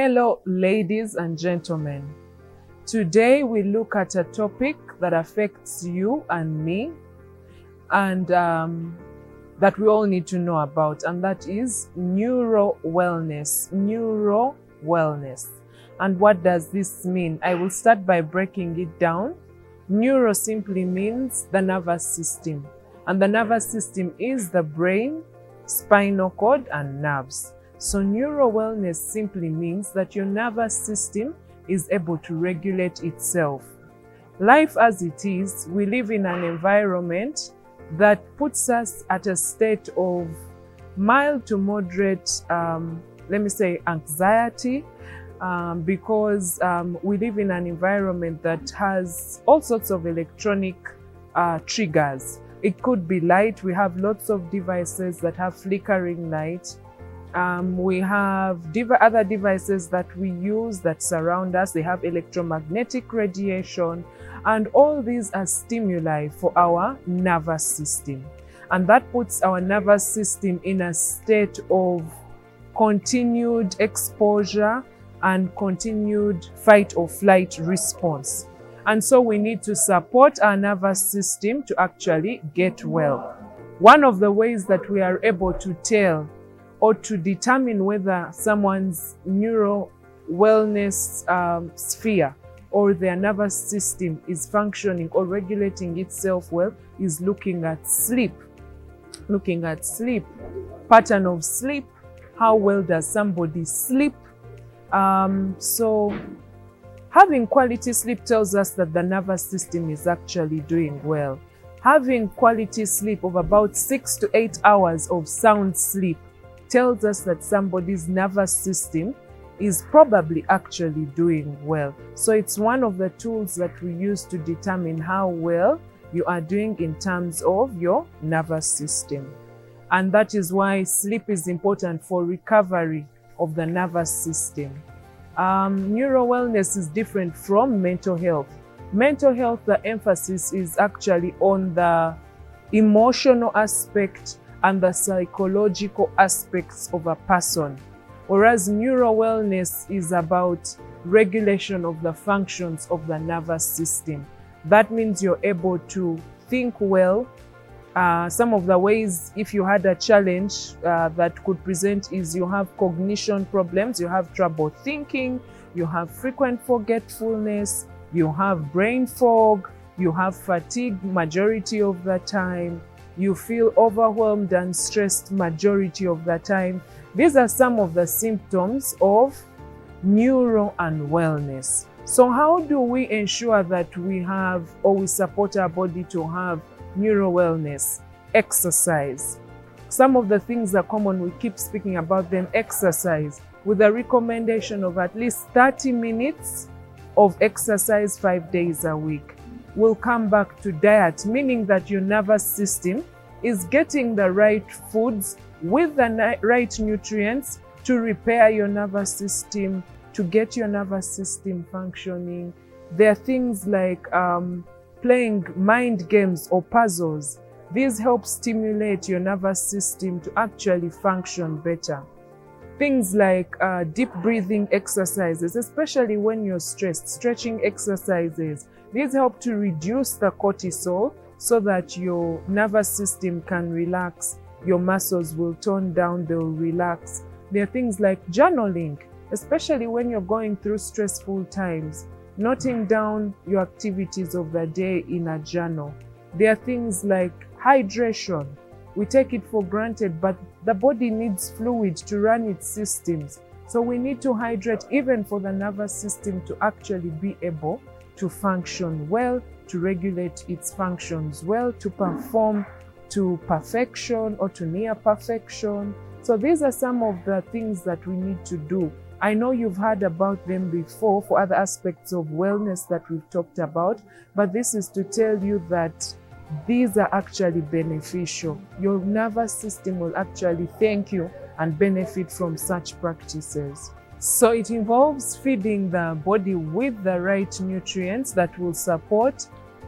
Hello, ladies and gentlemen. Today we look at a topic that affects you and me, and that we all need to know about, and that is neuro wellness. Neuro wellness. And what does this mean? I will start by breaking it down. Neuro simply means the nervous system, and the nervous system is the brain, spinal cord, and nerves. So neuro wellness simply means that your nervous system is able to regulate itself. Life as it is, we live in an environment that puts us at a state of mild to moderate, anxiety, because we live in an environment that has all sorts of electronic triggers. It could be light. We have lots of devices that have flickering light. We have other devices that we use that surround us. They have electromagnetic radiation, and all these are stimuli for our nervous system. And that puts our nervous system in a state of continued exposure and continued fight or flight response. And so we need to support our nervous system to actually get well. One of the ways that we are able to tell or to determine whether someone's neuro wellness sphere or their nervous system is functioning or regulating itself well is looking at sleep. Looking at sleep, pattern of sleep, how well does somebody sleep? So having quality sleep tells us that the nervous system is actually doing well. Having quality sleep of about 6 to 8 hours of sound sleep tells us that somebody's nervous system is probably actually doing well. So it's one of the tools that we use to determine how well you are doing in terms of your nervous system. And that is why sleep is important for recovery of the nervous system. Neuro wellness is different from mental health. Mental health, the emphasis is actually on the emotional aspect and the psychological aspects of a person, whereas neuro wellness is about regulation of the functions of the nervous system. That means you're able to think well. Some of the ways, if you had a challenge that could present, is you have cognition problems, you have trouble thinking, you have frequent forgetfulness, you have brain fog, you have fatigue majority of the time, you feel overwhelmed and stressed majority of the time. These are some of the symptoms of neuro and wellness. So how do we ensure that we have, or we support our body to have neuro wellness? Exercise. Some of the things are common, we keep speaking about them. Exercise, with a recommendation of at least 30 minutes of exercise 5 days a week. We'll come back to diet, meaning that your nervous system is getting the right foods with the right nutrients to repair your nervous system, to get your nervous system functioning. There are things like playing mind games or puzzles. These help stimulate your nervous system to actually function better. Things like deep breathing exercises, especially when you're stressed, stretching exercises. These help to reduce the cortisol so that your nervous system can relax. Your muscles will tone down, they'll relax. There are things like journaling, especially when you're going through stressful times. Noting down your activities of the day in a journal. There are things like hydration. We take it for granted, but the body needs fluid to run its systems. So we need to hydrate even for the nervous system to actually be able to function well, to regulate its functions well, to perform to perfection or to near perfection. So these are some of the things that we need to do. I know you've heard about them before for other aspects of wellness that we've talked about, but this is to tell you that these are actually beneficial. Your nervous system will actually thank you and benefit from such practices. So it involves feeding the body with the right nutrients that will support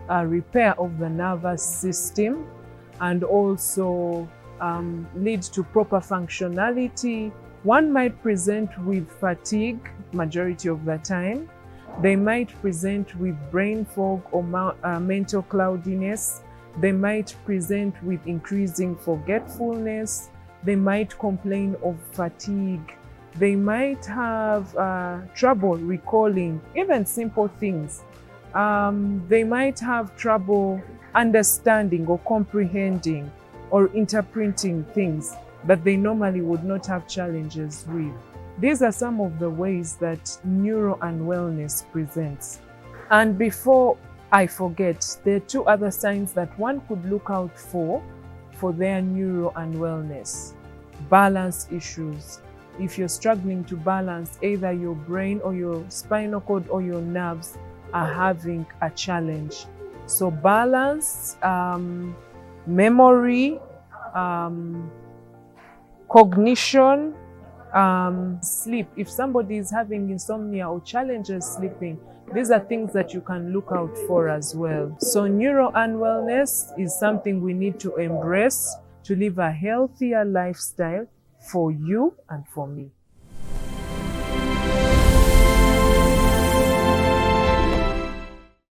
repair of the nervous system and also lead to proper functionality One might present with fatigue majority of the time. They might present with brain fog or mental cloudiness. They might present with increasing forgetfulness. They might complain of fatigue. They might have trouble recalling even simple things. They might have trouble understanding or comprehending or interpreting things that they normally would not have challenges with. These are some of the ways that neuro unwellness presents. And before I forget, there are two other signs that one could look out for their neuro unwellness. Balance issues. If you're struggling to balance, either your brain or your spinal cord or your nerves are having a challenge. So balance, memory, cognition, sleep. If somebody is having insomnia or challenges sleeping, these are things that you can look out for as well. So neuro unwellness is something we need to embrace to live a healthier lifestyle for you and for me.